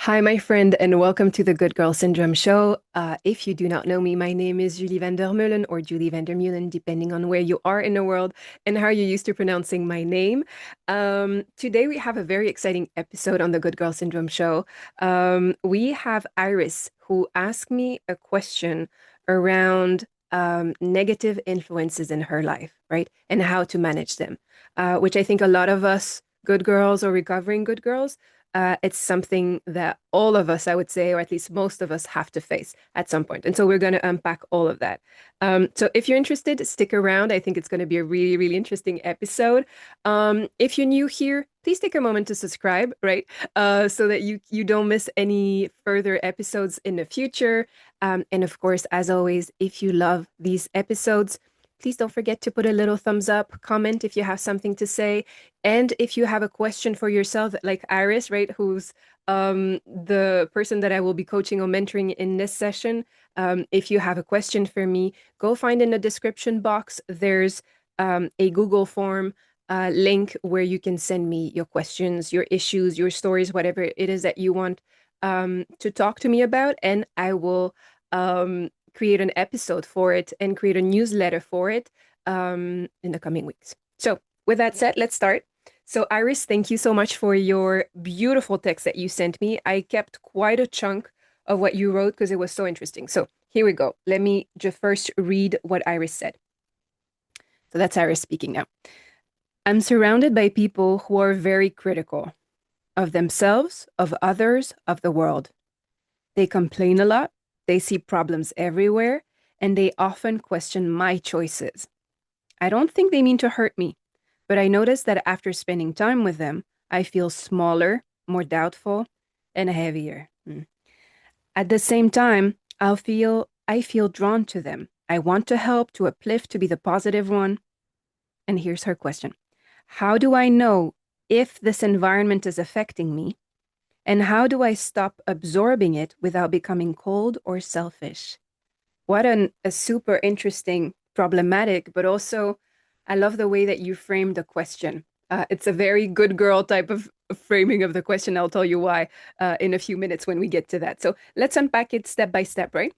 Hi, my friend, and welcome to the Good Girl Syndrome show. If you do not know me, my name is Julie Vander Meulen or Julie Vander Meulen, depending on where you are in the world and how you're used to pronouncing my name. Today, we have a very exciting episode on the Good Girl Syndrome show. We have Iris, who asked me a question around negative influences in her life, right? And how to manage them, which I think a lot of us good girls or recovering good girls it's something that all of us, I would say, or at least most of us have to face at some point. And so we're going to unpack all of that. So if you're interested, stick around. I think it's going to be a really, really interesting episode. If you're new here, please take a moment to subscribe, right? So that you don't miss any further episodes in the future. And of course, as always, if you love these episodes, please don't forget to put a little thumbs up, comment if you have something to say. And if you have a question for yourself, like Iris, right, who's the person that I will be coaching or mentoring in this session, if you have a question for me, go find in the description box. There's a Google form link where you can send me your questions, your issues, your stories, whatever it is that you want to talk to me about, and I will create an episode for it and create a newsletter for it in the coming weeks. So, with that said, let's start. So, Iris, thank you so much for your beautiful text that you sent me. I kept quite a chunk of what you wrote because it was so interesting. So, here we go. Let me just first read what Iris said. So, that's Iris speaking now. I'm surrounded by people who are very critical of themselves, of others, of the world. They complain a lot, they see problems everywhere, and they often question my choices. I don't think they mean to hurt me, but I notice that after spending time with them, I feel smaller, more doubtful, and heavier. At the same time, I feel drawn to them. I want to help, to uplift, to be the positive one. And here's her question. How do I know if this environment is affecting me? And how do I stop absorbing it without becoming cold or selfish? What a super interesting, problematic, but also I love the way that you framed the question. It's a very good girl type of framing of the question. I'll tell you why in a few minutes when we get to that. So let's unpack it step by step, right?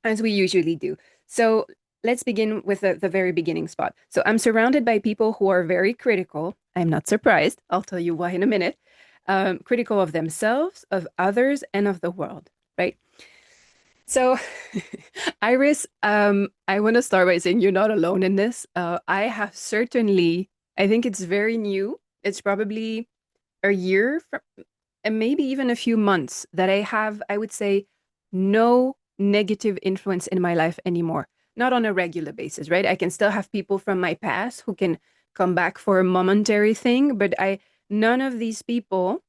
As we usually do. So let's begin with the very beginning spot. So I'm surrounded by people who are very critical. I'm not surprised. I'll tell you why in a minute. Critical of themselves, of others, and of the world, right? So, Iris, I want to start by saying you're not alone in this. I have certainly, I think it's very new. It's probably a year and maybe even a few months that I have, I would say, no negative influence in my life anymore. Not on a regular basis, right? I can still have people from my past who can come back for a momentary thing, but none of these people.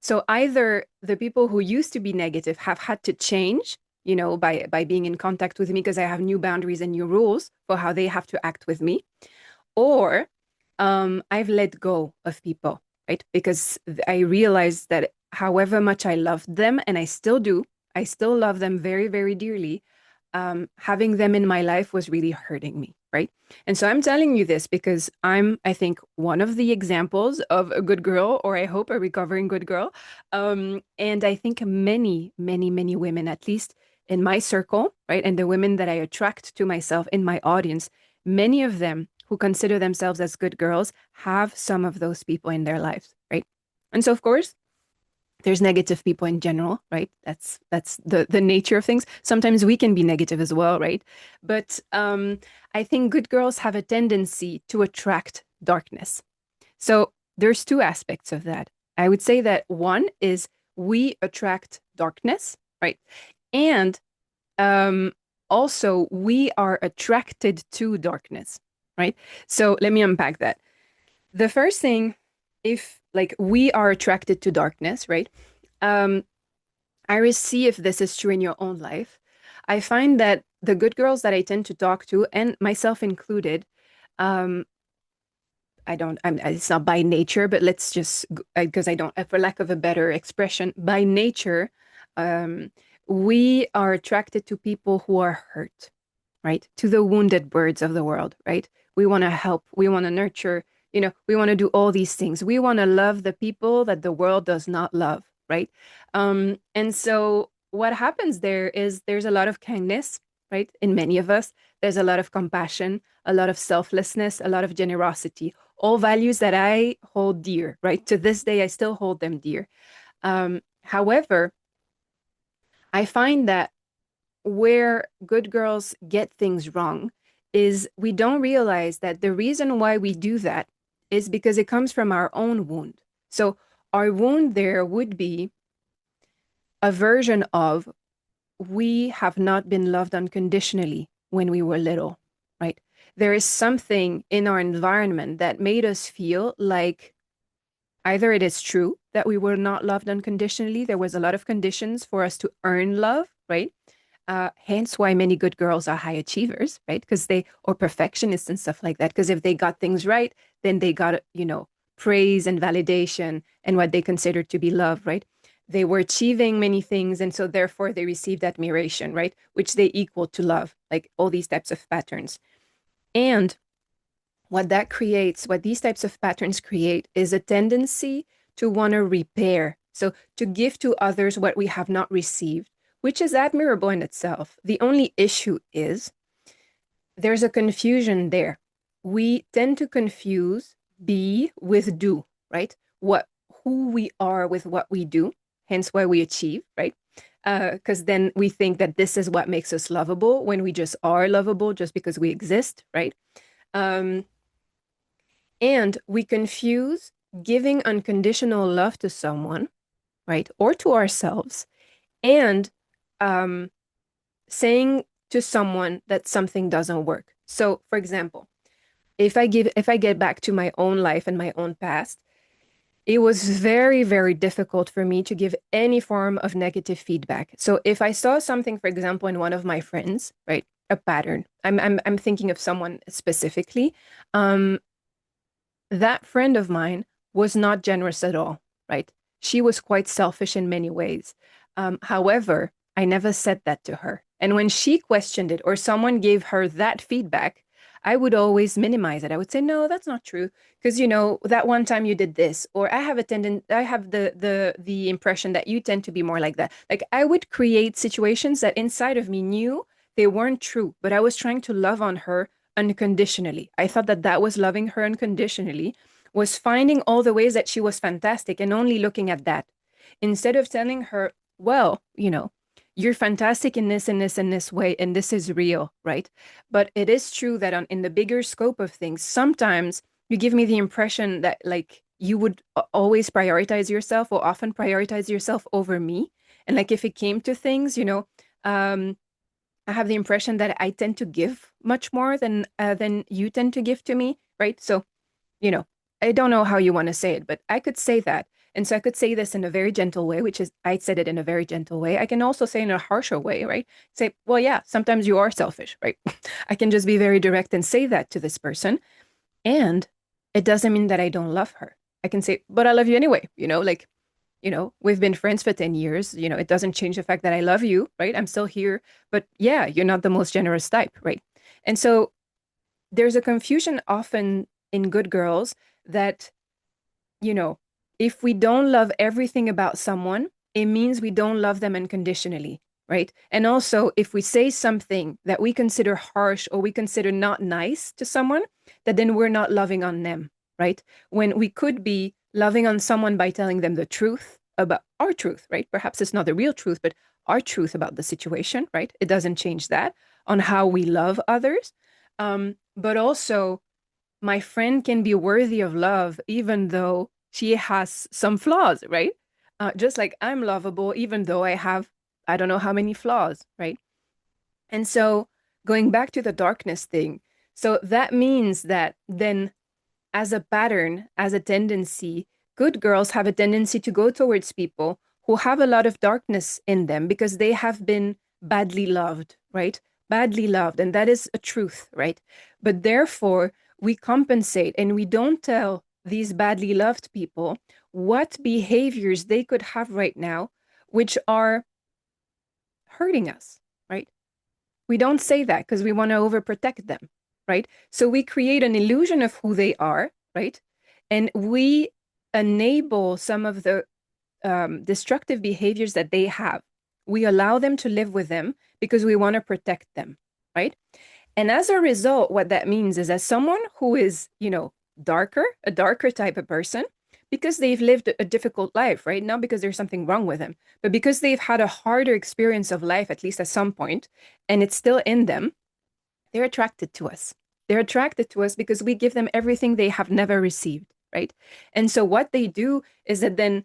So either the people who used to be negative have had to change, by being in contact with me because I have new boundaries and new rules for how they have to act with me, or I've let go of people, right? Because I realized that however much I loved them, and I still do, I still love them very, very dearly, having them in my life was really hurting me, right? And so I'm telling you this because I think, one of the examples of a good girl, or I hope a recovering good girl. And I think many, many, many women, at least in my circle, right? And the women that I attract to myself in my audience, many of them who consider themselves as good girls have some of those people in their lives, right? And so, of course, there's negative people in general, right? That's the nature of things. Sometimes we can be negative as well, right? But I think good girls have a tendency to attract darkness. So there's two aspects of that. I would say that one is we attract darkness, right? And also we are attracted to darkness, right? So let me unpack that. The first thing, if like we are attracted to darkness, right? Um, Iris, see if this is true in your own life. I find that the good girls that I tend to talk to, and myself included, um, it's not by nature, but let's just, because I don't, for lack of a better expression, by nature, um, we are attracted to people who are hurt, right? To the wounded birds of the world, right? We want to help, we want to nurture, we want to do all these things. We want to love the people that the world does not love, right? And so what happens there is there's a lot of kindness, right? In many of us, there's a lot of compassion, a lot of selflessness, a lot of generosity, all values that I hold dear, right? To this day, I still hold them dear. However, I find that where good girls get things wrong is we don't realize that the reason why we do that is because it comes from our own wound. So our wound there would be a version of we have not been loved unconditionally when we were little, right? There is something in our environment that made us feel like either it is true that we were not loved unconditionally, there was a lot of conditions for us to earn love, right? Hence why many good girls are high achievers, right? Because they, or perfectionists and stuff like that. Because if they got things right, then they got, praise and validation and what they considered to be love, right? They were achieving many things. And so therefore they received admiration, right? Which they equal to love, like all these types of patterns. And what that creates, what these types of patterns create, is a tendency to want to repair. So to give to others what we have not received, which is admirable in itself. The only issue is there's a confusion there. We tend to confuse be with do, right? Who we are with what we do, hence why we achieve, right? Because then we think that this is what makes us lovable when we just are lovable just because we exist, right? Um, and we confuse giving unconditional love to someone, right, or to ourselves, and um, saying to someone that something doesn't work. So, for example, if I get back to my own life and my own past, it was very, very difficult for me to give any form of negative feedback. So if I saw something, for example, in one of my friends, right, a pattern, I'm thinking of someone specifically, um, that friend of mine was not generous at all, right? She was quite selfish in many ways. However, I never said that to her. And when she questioned it or someone gave her that feedback, I would always minimize it. I would say, no, that's not true. Because, that one time you did this, or I have the impression that you tend to be more like that. Like I would create situations that inside of me knew they weren't true, but I was trying to love on her unconditionally. I thought that that was loving her unconditionally, was finding all the ways that she was fantastic and only looking at that instead of telling her, well, you're fantastic in this and this and this way, and this is real, right? But it is true that in the bigger scope of things, sometimes you give me the impression that like you would always prioritize yourself or often prioritize yourself over me. And like if it came to things, um, I have the impression that I tend to give much more than you tend to give to me, right? So, you know, I don't know how you want to say it, but I could say that. And so I could say this in a very gentle way, which is I said it in a very gentle way. I can also say in a harsher way, right? Say, well, yeah, sometimes you are selfish, right? I can just be very direct and say that to this person. And it doesn't mean that I don't love her. I can say, but I love you anyway, like we've been friends for 10 years. It doesn't change the fact that I love you, right? I'm still here. But yeah, you're not the most generous type, right? And so there's a confusion often in good girls that, you know, if we don't love everything about someone, it means we don't love them unconditionally, right? And also, if we say something that we consider harsh or we consider not nice to someone, that then we're not loving on them, right? When we could be loving on someone by telling them the truth about our truth, right? Perhaps it's not the real truth, but our truth about the situation, right? It doesn't change that on how we love others. But also, my friend can be worthy of love even though she has some flaws, right? Just like I'm lovable even though I have, I don't know how many flaws, right? And so going back to the darkness thing, so that means that then as a pattern, as a tendency, good girls have a tendency to go towards people who have a lot of darkness in them because they have been badly loved, right? Badly loved. And that is a truth, right? But therefore, we compensate and we don't tell these badly loved people what behaviors they could have right now, which are hurting us, right? We don't say that because we want to overprotect them, right? So we create an illusion of who they are, right? And we enable some of the destructive behaviors that they have. We allow them to live with them because we want to protect them, right? And as a result, what that means is that someone who is, darker, a darker type of person, because they've lived a difficult life, right? Not because there's something wrong with them, but because they've had a harder experience of life, at least at some point, and it's still in them, they're attracted to us. They're attracted to us because we give them everything they have never received, right? And so what they do is that then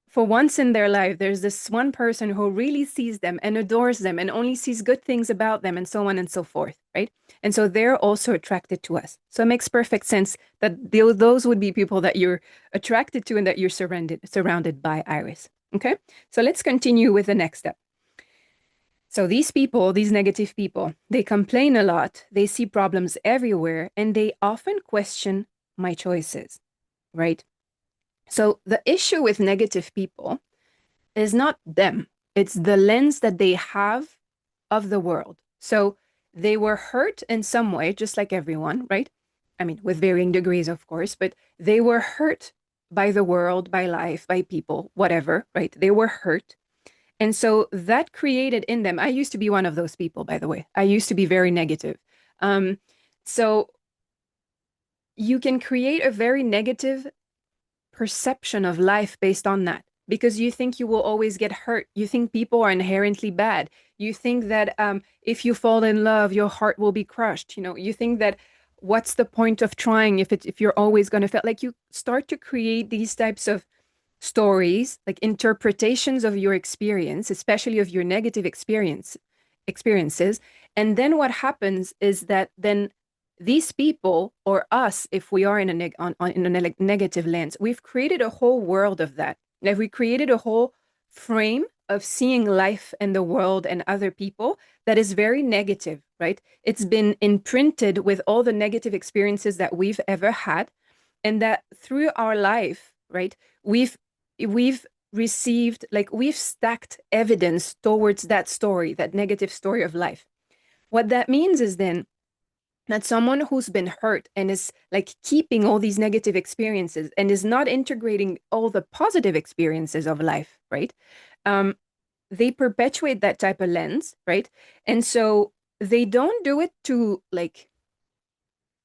for once in their life, there's this one person who really sees them and adores them and only sees good things about them and so on and so forth, right? And so they're also attracted to us. So it makes perfect sense that those would be people that you're attracted to and that you're surrounded by, Iris. Okay, so let's continue with the next step. So these people, these negative people, they complain a lot, they see problems everywhere, and they often question my choices, right? So the issue with negative people is not them, it's the lens that they have of the world. So they were hurt in some way, just like everyone, right? I mean, with varying degrees, of course, but they were hurt by the world, by life, by people, whatever, right? They were hurt. And so that created in them, I used to be one of those people, by the way. I used to be very negative. Um, so you can create a very negative perception of life based on that because you think you will always get hurt. You think people are inherently bad. You think that if you fall in love, your heart will be crushed. You think that what's the point of trying if you're always going to fail? Like you start to create these types of stories, like interpretations of your experience, especially of your negative experiences. And then what happens is that then these people or us, if we are in a negative lens, we've created a whole world of that. Like we created a whole frame of seeing life and the world and other people that is very negative, right? It's been imprinted with all the negative experiences that we've ever had, and that through our life, right, we've received, like we've stacked evidence towards that story, that negative story of life. What that means is then that someone who's been hurt and is like keeping all these negative experiences and is not integrating all the positive experiences of life, right? Um, they perpetuate that type of lens, right? And so they don't do it to like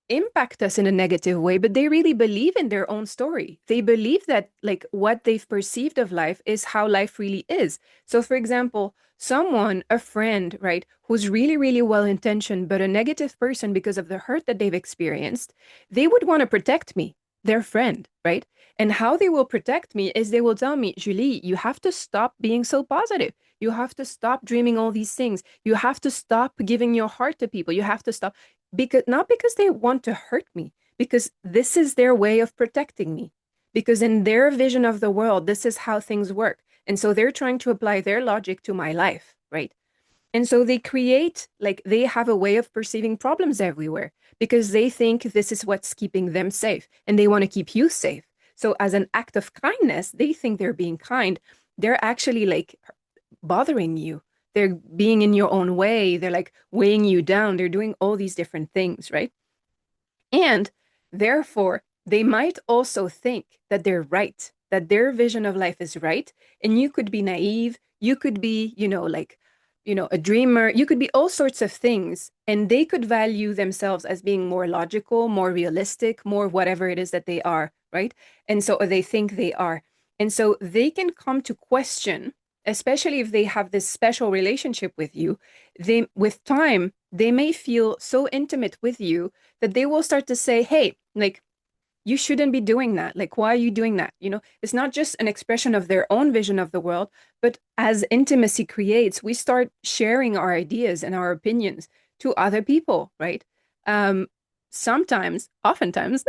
impact us in a negative way, but they really believe in their own story. They believe that like what they've perceived of life is how life really is. So for example, someone, a friend, right, who's really, really well-intentioned, but a negative person because of the hurt that they've experienced, they would want to protect me, their friend, right? And how they will protect me is they will tell me, Julie, you have to stop being so positive. You have to stop dreaming all these things. You have to stop giving your heart to people. You have to stop because not because they want to hurt me, because this is their way of protecting me. Because in their vision of the world, this is how things work. And so they're trying to apply their logic to my life, right? And so they create, like, they have a way of perceiving problems everywhere because they think this is what's keeping them safe and they want to keep you safe. So, as an act of kindness, they think they're being kind. They're actually like bothering you. They're being in your own way. They're like weighing you down. They're doing all these different things, right? And therefore, they might also think that they're right, that their vision of life is right. And you could be naive. You could be, a dreamer. You could be all sorts of things. And they could value themselves as being more logical, more realistic, more whatever it is that they are, right? And so or they think they are. And so they can come to question, especially if they have this special relationship with you, with time, they may feel so intimate with you that they will start to say, hey, like, you shouldn't be doing that. Like, why are you doing that? It's not just an expression of their own vision of the world, but as intimacy creates, we start sharing our ideas and our opinions to other people, right? Um, Sometimes, oftentimes,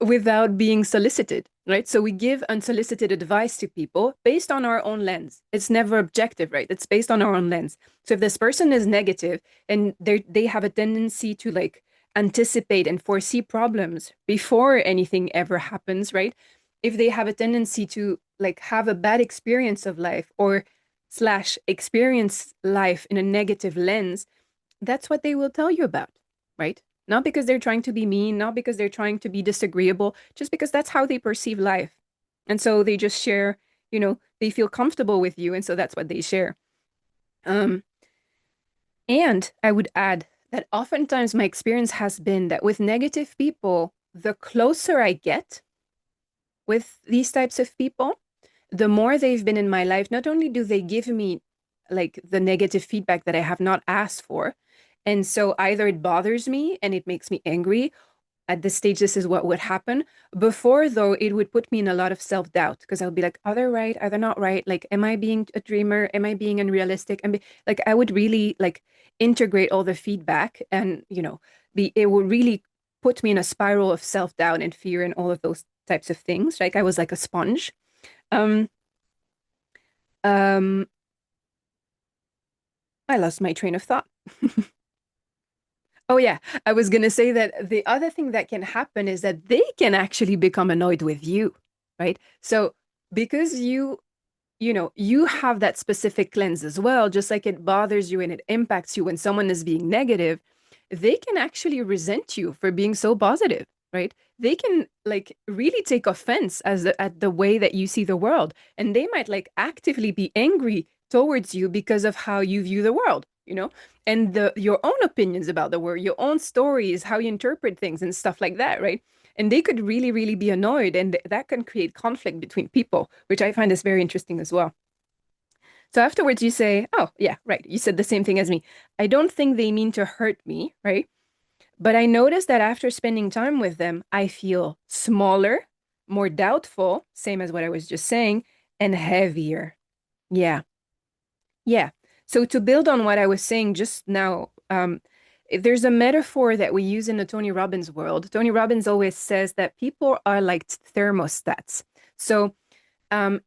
without being solicited, right? So we give unsolicited advice to people based on our own lens. It's never objective, right? It's based on our own lens. So if this person is negative and they have a tendency to like anticipate and foresee problems before anything ever happens, right? If they have a tendency to like have a bad experience of life or slash experience life in a negative lens, that's what they will tell you about, right? Not because they're trying to be mean, not because they're trying to be disagreeable, just because that's how they perceive life. And so they just share they feel comfortable with you, and so that's what they share. Um, and I would add that oftentimes my experience has been that with negative people, the closer I get with these types of people, the more they've been in my life, not only do they give me like the negative feedback that I have not asked for, and so either it bothers me and it makes me angry, at this stage, this is what would happen. Before, though, it would put me in a lot of self-doubt because I'll be like, are they right? Are they not right? Like, am I being a dreamer? Am I being unrealistic? And like, I would really like integrate all the feedback and, it would really put me in a spiral of self-doubt and fear and all of those types of things. Like I was like a sponge. Um, um, I lost my train of thought. Oh yeah, I was gonna say that the other thing that can happen is that they can actually become annoyed with you, right? So because you have that specific lens as well, just like it bothers you and it impacts you when someone is being negative, they can actually resent you for being so positive, right? They can like really take offense at the way that you see the world, and they might like actively be angry towards you because of how you view the world, and your own opinions about the world, your own stories, how you interpret things and stuff like that, right? And they could really, really be annoyed, and that can create conflict between people, which I find is very interesting as well. So afterwards, you say, "Oh, yeah, right. You said the same thing as me. I don't think they mean to hurt me, right? But I notice that after spending time with them, I feel smaller, more doubtful, same as what I was just saying, and heavier." Yeah. Yeah. So to build on what I was saying just now, there's a metaphor that we use in the Tony Robbins world. Tony Robbins always says that people are like thermostats. So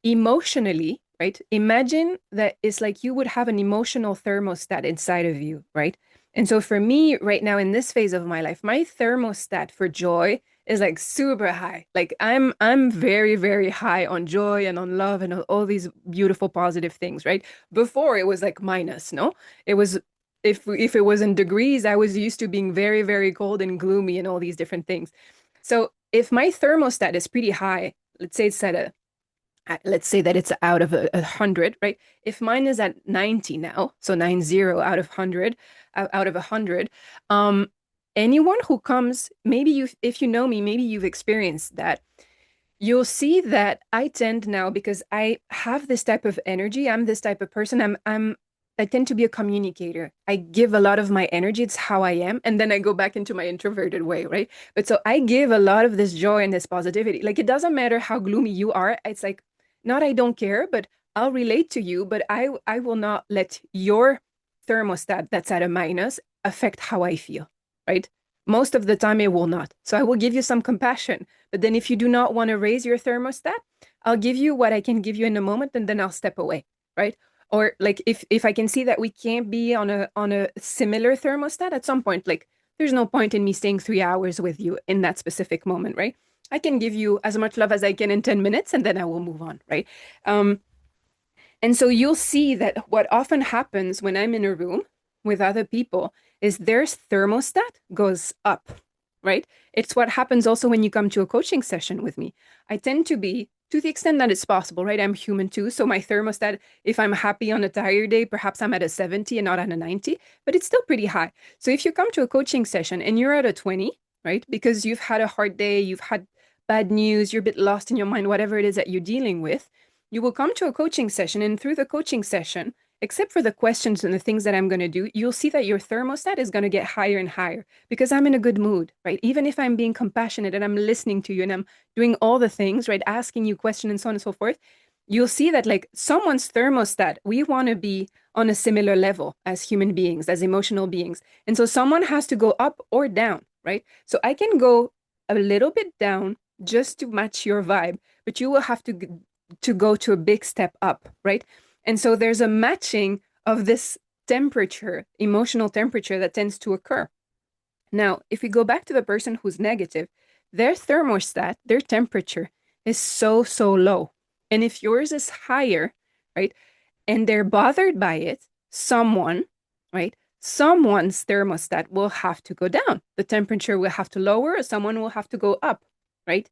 emotionally, right? Imagine that it's like you would have an emotional thermostat inside of you, right? And so for me, right now in this phase of my life, my thermostat for joy is like super high. Like I'm very, very high on joy and on love and on all these beautiful positive things, right? Before it was like minus, no? It was if it was in degrees, I was used to being very, very cold and gloomy and all these different things. So if my thermostat is pretty high, let's say it's at a let's say that it's out of 100, right? If mine is at 90 now, so 90 out of 100, out of 100, um, anyone who comes, maybe if you know me, maybe you've experienced that. You'll see that I tend now because I have this type of energy. I'm this type of person. I tend to be a communicator. I give a lot of my energy. It's how I am. And then I go back into my introverted way, right? But so I give a lot of this joy and this positivity. Like it doesn't matter how gloomy you are. It's like, not I don't care, but I'll relate to you, but I will not let your thermostat that's at a minus affect how I feel, right? Most of the time it will not. So I will give you some compassion. But then if you do not want to raise your thermostat, I'll give you what I can give you in a moment and then I'll step away, right? Or like if I can see that we can't be on a similar thermostat at some point, like there's no point in me staying 3 hours with you in that specific moment, right? I can give you as much love as I can in 10 minutes and then I will move on, right? Um, and so you'll see that what often happens when I'm in a room with other people is their thermostat goes up, right? It's what happens also when you come to a coaching session with me. I tend to be, to the extent that it's possible, right? I'm human too. So my thermostat, if I'm happy on a tired day, perhaps I'm at a 70 and not at a 90, but it's still pretty high. So if you come to a coaching session and you're at a 20, right? Because you've had a hard day, you've had bad news, you're a bit lost in your mind, whatever it is that you're dealing with, you will come to a coaching session, and through the coaching session, except for the questions and the things that I'm going to do, you'll see that your thermostat is going to get higher and higher because I'm in a good mood, right? Even if I'm being compassionate and I'm listening to you and I'm doing all the things, right? Asking you questions and so on and so forth, you'll see that like someone's thermostat, we want to be on a similar level as human beings, as emotional beings. And so someone has to go up or down, right? So I can go a little bit down just to match your vibe, but you will have to go to a big step up, right? And so there's a matching of this temperature, emotional temperature that tends to occur. Now, if we go back to the person who's negative, their thermostat, their temperature is so, so low. And if yours is higher, right, and they're bothered by it, someone, right, someone's thermostat will have to go down. The temperature will have to lower, or someone will have to go up, right?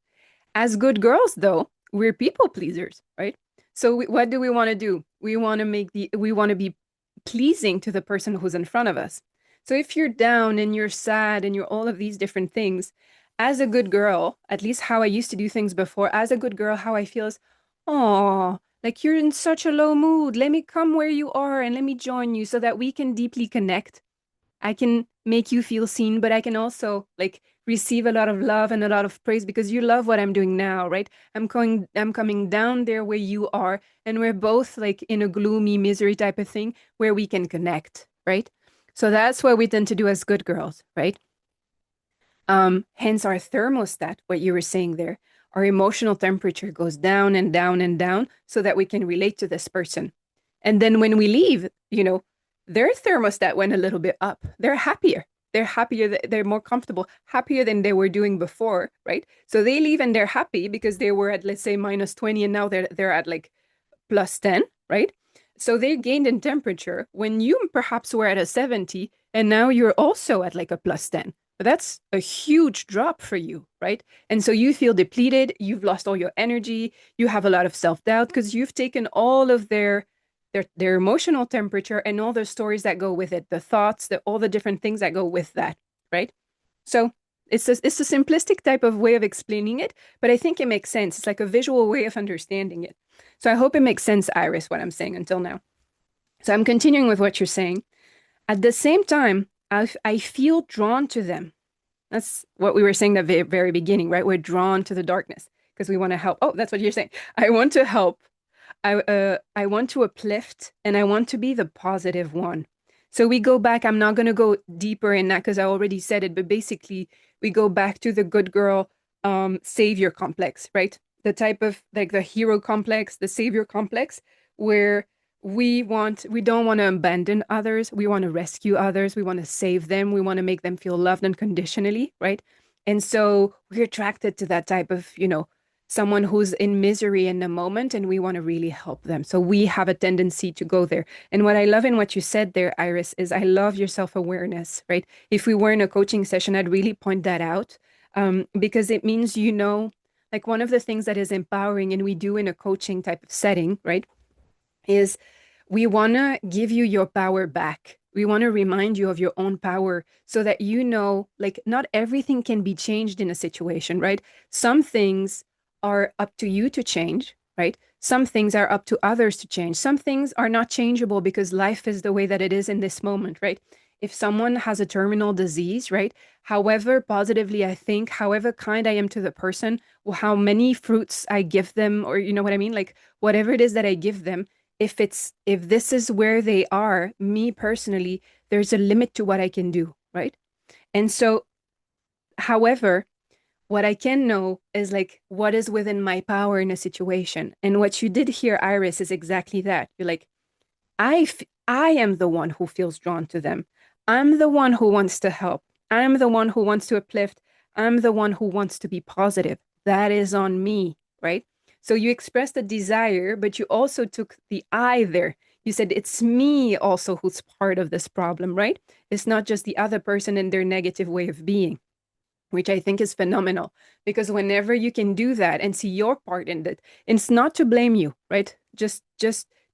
As good girls, though, we're people pleasers, right? So what do we want to do? We want to be pleasing to the person who's in front of us. So if you're down and you're sad and you're all of these different things, as a good girl, at least how I used to do things before, as a good girl, how I feel is, oh, like you're in such a low mood. Let me come where you are and let me join you so that we can deeply connect. I can make you feel seen, but I can also like receive a lot of love and a lot of praise because you love what I'm doing now, right? I'm coming down there where you are, and we're both like in a gloomy misery type of thing where we can connect, right? So that's what we tend to do as good girls, right? Hence our thermostat, what you were saying there. Our emotional temperature goes down and down and down so that we can relate to this person. And then when we leave, their thermostat went a little bit up. They're happier. They're happier. They're more comfortable, happier than they were doing before, right? So they leave and they're happy because they were at, let's say, -20, and now they're at like +10, right? So they gained in temperature when you perhaps were at a 70 and now you're also at like a +10. But that's a huge drop for you, right? And so you feel depleted, you've lost all your energy, you have a lot of self-doubt because you've taken all of their emotional temperature and all the stories that go with it, the thoughts, all the different things that go with that, right? So it's a simplistic type of way of explaining it, but I think it makes sense. It's like a visual way of understanding it. So I hope it makes sense, Iris, what I'm saying until now. So I'm continuing with what you're saying. At the same time, I feel drawn to them. That's what we were saying at the very beginning, right? We're drawn to the darkness because we want to help. Oh, that's what you're saying. I want to help. I want to uplift and I want to be the positive one. So we go back. I'm not going to go deeper in that because I already said it, but basically we go back to the good girl savior complex, right? The type of like the hero complex, the savior complex, where we don't want to abandon others. We want to rescue others. We want to save them. We want to make them feel loved unconditionally, right? And so we're attracted to that type of, someone who's in misery in the moment and we want to really help them. So we have a tendency to go there. And what I love in what you said there, Iris, is I love your self-awareness, right? If we were in a coaching session, I'd really point that out because it means, like one of the things that is empowering and we do in a coaching type of setting, right, is we want to give you your power back. We want to remind you of your own power so that like, not everything can be changed in a situation, right? Some things are up to you to change, right? Some things are up to others to change. Some things are not changeable because life is the way that it is in this moment, right? If someone has a terminal disease, right? However positively I think, however kind I am to the person, how many fruits I give them, or you know what I mean? Like whatever it is that I give them, if this is where they are, me personally, there's a limit to what I can do, right? And so, however, what I can know is like what is within my power in a situation. And what you did here, Iris, is exactly that. You're like, I am the one who feels drawn to them. I'm the one who wants to help. I'm the one who wants to uplift. I'm the one who wants to be positive. That is on me, right? So you expressed a desire, but you also took the I there. You said it's me also who's part of this problem, right? It's not just the other person and their negative way of being, which I think is phenomenal because whenever you can do that and see your part in it, it's not to blame you, right? Just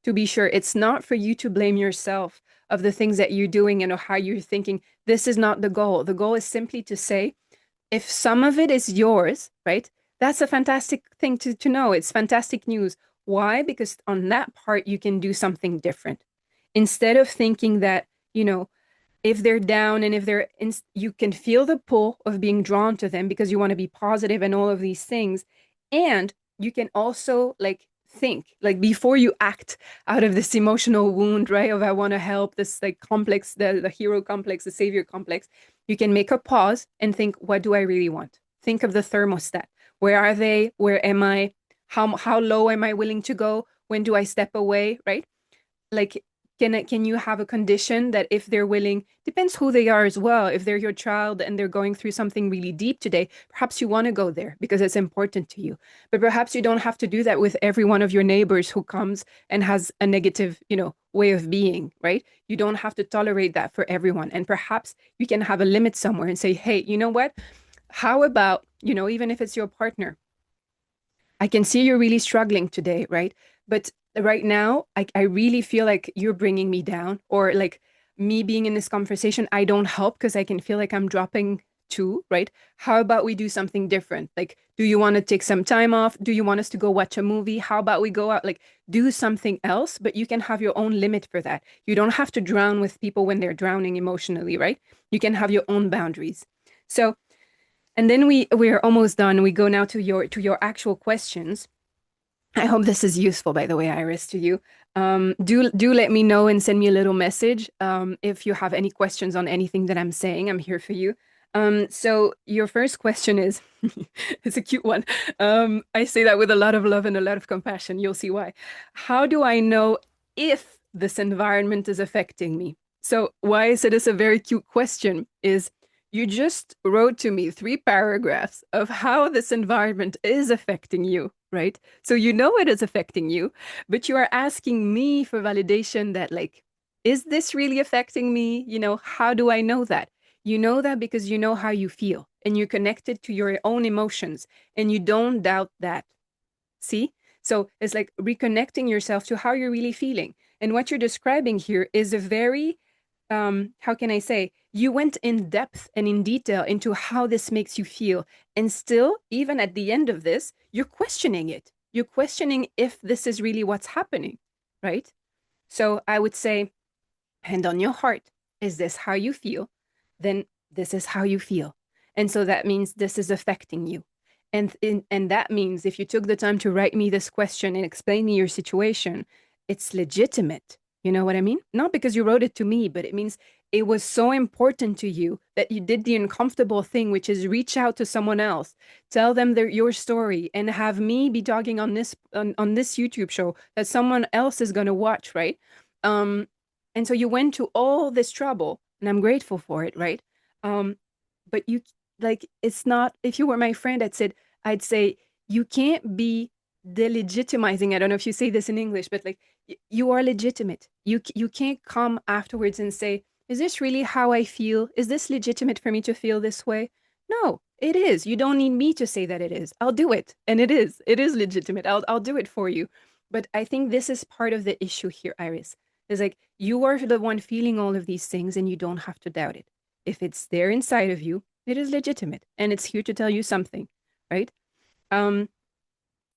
to be sure, it's not for you to blame yourself of the things that you're doing and or how you're thinking. This is not the goal. The goal is simply to say, if some of it is yours, right? That's a fantastic thing to know. It's fantastic news. Why? Because on that part, you can do something different. Instead of thinking that, if they're down and if you can feel the pull of being drawn to them because you want to be positive and all of these things. And you can also like think like before you act out of this emotional wound, right? Of I want to help this like complex, the hero complex, the savior complex. You can make a pause and think, what do I really want? Think of the thermostat. Where are they? Where am I? How low am I willing to go? When do I step away? Right? Like can you have a condition that if they're willing, depends who they are as well. If they're your child and they're going through something really deep today, perhaps you want to go there because it's important to you. But perhaps you don't have to do that with every one of your neighbors who comes and has a negative, way of being, right? You don't have to tolerate that for everyone. And perhaps you can have a limit somewhere and say, hey, you know what? How about, even if it's your partner, I can see you're really struggling today, right? But right now, I really feel like you're bringing me down, or like me being in this conversation, I don't help because I can feel like I'm dropping too, right? How about we do something different? Like, do you want to take some time off? Do you want us to go watch a movie? How about we go out, like, do something else, but you can have your own limit for that. You don't have to drown with people when they're drowning emotionally, right? You can have your own boundaries. So, and then we're almost done. We go now to your actual questions. I hope this is useful, by the way, Iris, to you. Do let me know and send me a little message if you have any questions on anything that I'm saying. I'm here for you. So your first question is, it's a cute one. I say that with a lot of love and a lot of compassion. You'll see why. How do I know if this environment is affecting me? So why I said it's a very cute question is you just wrote to me 3 paragraphs of how this environment is affecting you, right? So you know it is affecting you, but you are asking me for validation that, like, is this really affecting me? How do I know that? You know that because you know how you feel and you're connected to your own emotions and you don't doubt that. See? So it's like reconnecting yourself to how you're really feeling. And what you're describing here is a very, how can I say, you went in depth and in detail into how this makes you feel. And still, even at the end of this, you're questioning it. You're questioning if this is really what's happening, right? So I would say, hand on your heart. Is this how you feel? Then this is how you feel. And so that means this is affecting you. And that means if you took the time to write me this question and explain me your situation, it's legitimate. You know what I mean? Not because you wrote it to me, but it means it was so important to you that you did the uncomfortable thing, which is reach out to someone else, tell them your story, and have me be talking on this YouTube show that someone else is going to watch, right? Um, and so you went to all this trouble, and I'm grateful for it, right? Um, but you like it's not if you were my friend, I'd say you can't be delegitimizing. I don't know if you say this in English, but like you are legitimate. You can't come afterwards and say, "Is this really how I feel? Is this legitimate for me to feel this way?" No, it is. You don't need me to say that it is. I'll do it, and it is. It is legitimate. I'll do it for you. But I think this is part of the issue here, Iris. Is like you are the one feeling all of these things and you don't have to doubt it. If it's there inside of you, it is legitimate and it's here to tell you something, right? Um,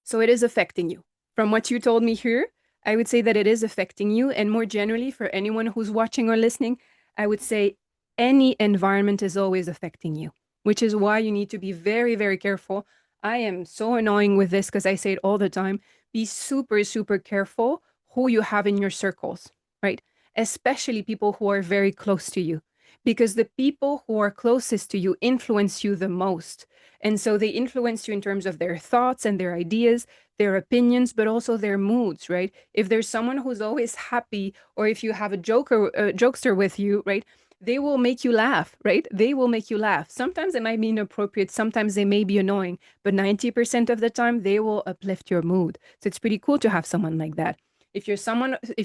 so it is affecting you. From what you told me here, I would say that it is affecting you. And more generally, for anyone who's watching or listening, I would say any environment is always affecting you, which is why you need to be very, very careful. I am so annoying with this because I say it all the time. Be super, super careful who you have in your circles, right? Especially people who are very close to you, because the people who are closest to you influence you the most. And so they influence you in terms of their thoughts and their ideas, their opinions, but also their moods, right? If there's someone who's always happy, or if you have a jokester with you, right? They will make you laugh, right? They will make you laugh. Sometimes it might be inappropriate, sometimes they may be annoying, but 90% of the time they will uplift your mood. So it's pretty cool to have someone like that. If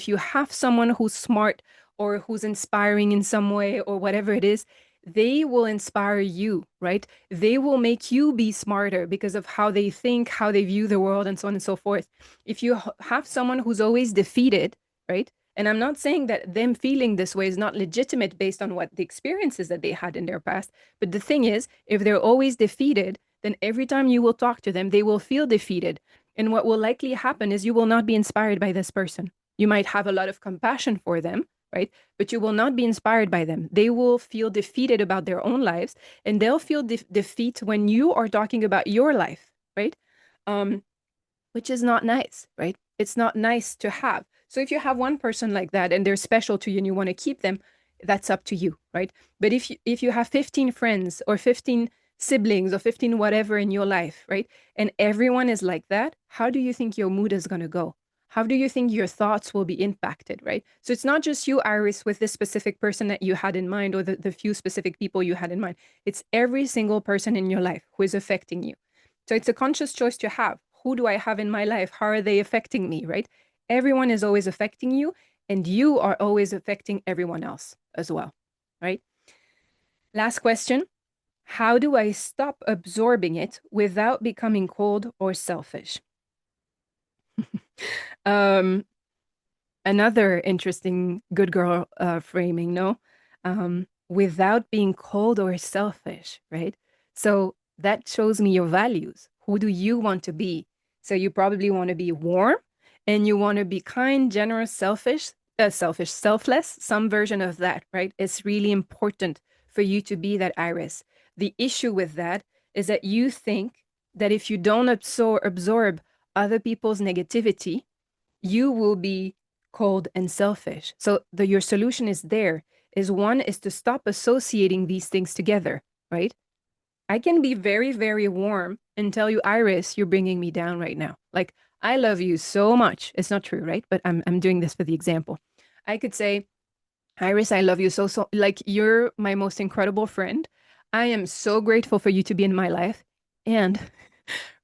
you have someone who's smart or who's inspiring in some way or whatever it is, they will inspire you, right? They will make you be smarter because of how they think, how they view the world, and so on and so forth. If you have someone who's always defeated, right? And I'm not saying that them feeling this way is not legitimate based on what the experiences that they had in their past. But the thing is, if they're always defeated, then every time you will talk to them, they will feel defeated. And what will likely happen is you will not be inspired by this person. You might have a lot of compassion for them, right? But you will not be inspired by them. They will feel defeated about their own lives, and they'll feel defeat when you are talking about your life, right? Um, which is not nice, right? It's not nice to have. So if you have one person like that and they're special to you and you want to keep them, that's up to you, right? But if you have 15 friends or 15 siblings or 15 whatever in your life, right? And everyone is like that, how do you think your mood is going to go? How do you think your thoughts will be impacted, right? So it's not just you, Iris, with this specific person that you had in mind or the few specific people you had in mind. It's every single person in your life who is affecting you. So it's a conscious choice to have. Who do I have in my life? How are they affecting me, right? Everyone is always affecting you, and you are always affecting everyone else as well, right? Last question. How do I stop absorbing it without becoming cold or selfish? Um, Another interesting good girl framing, no? Without being cold or selfish, right? So that shows me your values. Who do you want to be? So you probably want to be warm and you want to be kind, generous, selfless, some version of that, right? It's really important for you to be that Iris. The issue with that is that you think that if you don't absorb other people's negativity, you will be cold and selfish. So your solution is there is one is to stop associating these things together, right? I can be very, very warm and tell you, Iris, you're bringing me down right now. Like, I love you so much. It's not true, right? But I'm doing this for the example. I could say, Iris, I love you so. Like, you're my most incredible friend. I am so grateful for you to be in my life. And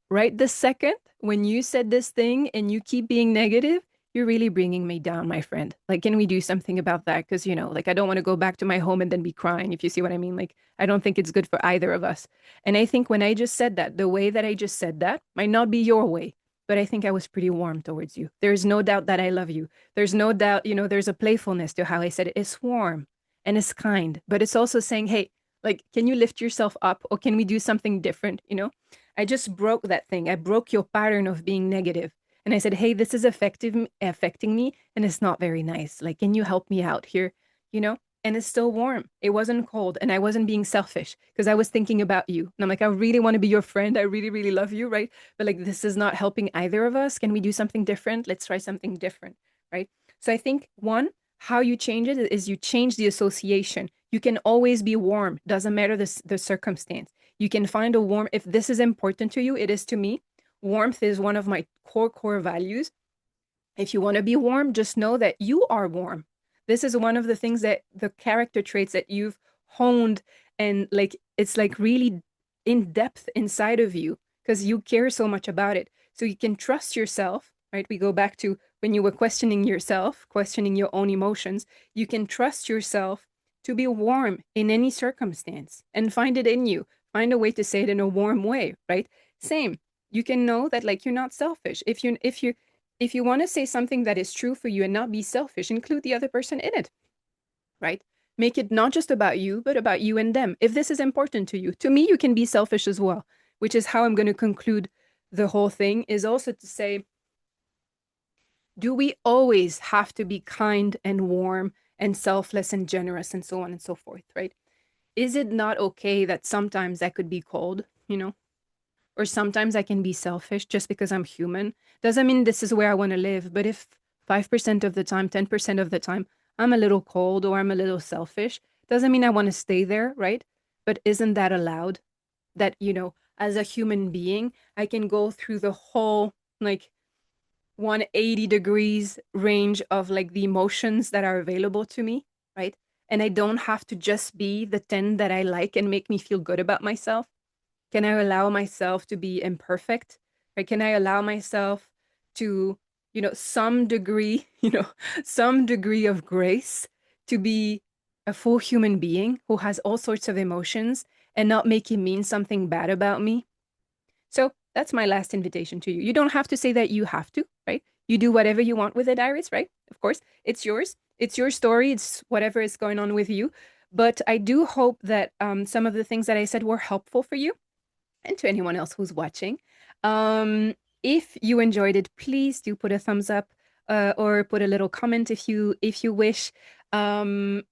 right this second, when you said this thing and you keep being negative, you're really bringing me down, my friend. Like, can we do something about that? Because, like, I don't want to go back to my home and then be crying, if you see what I mean. Like, I don't think it's good for either of us. And I think when I just said that, the way that I just said that might not be your way, but I think I was pretty warm towards you. There's no doubt that I love you. There's no doubt, there's a playfulness to how I said it. It's warm and it's kind, but it's also saying, hey, like, can you lift yourself up or can we do something different? I just broke that thing. I broke your pattern of being negative. And I said, hey, this is affecting me, and it's not very nice. Like, can you help me out here? You know? And it's still warm. It wasn't cold, and I wasn't being selfish because I was thinking about you. And I'm like, I really want to be your friend. I really, really love you, right? But like, this is not helping either of us. Can we do something different? Let's try something different, right? So I think one, how you change it is you change the association. You can always be warm. Doesn't matter the circumstance. You can find a warm, if this is important to you, it is to me. Warmth is one of my core values. If you want to be warm, just know that you are warm. This is one of the things that the character traits that you've honed and like it's like really in depth inside of you because you care so much about it. So you can trust yourself, right? We go back to when you were questioning yourself, questioning your own emotions. You can trust yourself to be warm in any circumstance and find it in you. Find a way to say it in a warm way, right? Same. You can know that like you're not selfish. If you want to say something that is true for you and not be selfish, include the other person in it, right? Make it not just about you, but about you and them. If this is important to me, you can be selfish as well, which is how I'm going to conclude the whole thing is also to say, do we always have to be kind and warm and selfless and generous and so on and so forth, right? Is it not okay that sometimes I could be cold, or sometimes I can be selfish just because I'm human. Doesn't mean this is where I want to live, but if 5% of the time, 10% of the time, I'm a little cold or I'm a little selfish, doesn't mean I want to stay there, right? But isn't that allowed? That, as a human being, I can go through the whole, like, 180 degrees range of like the emotions that are available to me, right? And I don't have to just be the 10 that I like and make me feel good about myself. Can I allow myself to be imperfect? Right? Can I allow myself to, some degree, some degree of grace to be a full human being who has all sorts of emotions and not make it mean something bad about me? So that's my last invitation to you. You don't have to say that you have to, right? You do whatever you want with it, Iris, right? Of course, it's yours. It's your story. It's whatever is going on with you. But I do hope that some of the things that I said were helpful for you and to anyone else who's watching. Um, if you enjoyed it, please do put a thumbs up or put a little comment if you wish. Um,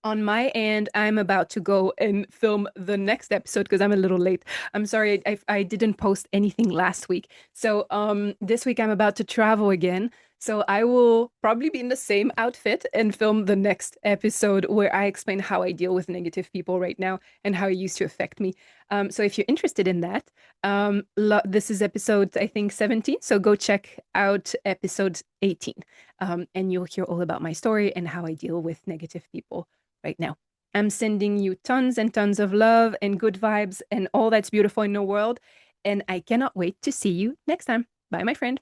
on my end, I'm about to go and film the next episode because I'm a little late. I'm sorry, I didn't post anything last week. So this week I'm about to travel again. So I will probably be in the same outfit and film the next episode where I explain how I deal with negative people right now and how it used to affect me. So if you're interested in that, this is episode, I think, 17. So go check out episode 18. And you'll hear all about my story and how I deal with negative people right now. I'm sending you tons and tons of love and good vibes and all that's beautiful in the world. And I cannot wait to see you next time. Bye, my friend.